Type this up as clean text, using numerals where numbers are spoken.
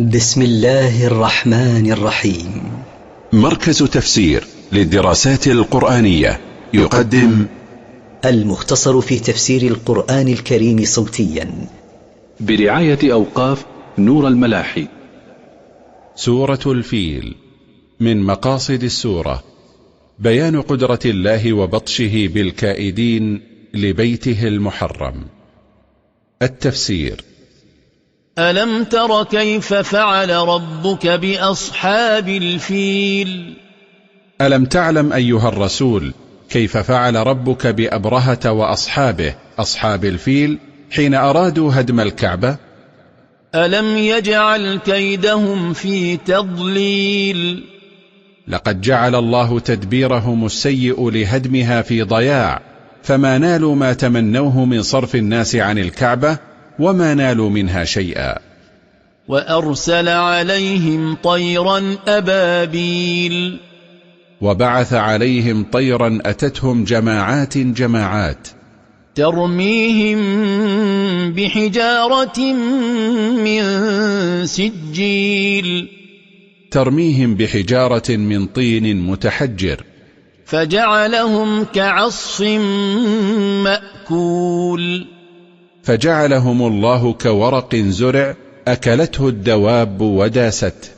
بسم الله الرحمن الرحيم. مركز تفسير للدراسات القرآنية يقدم المختصر في تفسير القرآن الكريم صوتيا برعاية أوقاف نور الملاحي. سورة الفيل. من مقاصد السورة بيان قدرة الله وبطشه بالكائدين لبيته المحرم. التفسير: ألم تر كيف فعل ربك بأصحاب الفيل؟ ألم تعلم أيها الرسول كيف فعل ربك بأبرهة وأصحابه أصحاب الفيل حين أرادوا هدم الكعبة؟ ألم يجعل كيدهم في تضليل؟ لقد جعل الله تدبيرهم السيء لهدمها في ضياع، فما نالوا ما تمنوه من صرف الناس عن الكعبة وما نالوا منها شيئا. وأرسل عليهم طيرا أبابيل، وبعث عليهم طيرا أتتهم جماعات جماعات، ترميهم بحجارة من سجيل، ترميهم بحجارة من طين متحجر، فجعلهم كعصف مأكول، فجعلهم الله كورق زرع أكلته الدواب وداسته.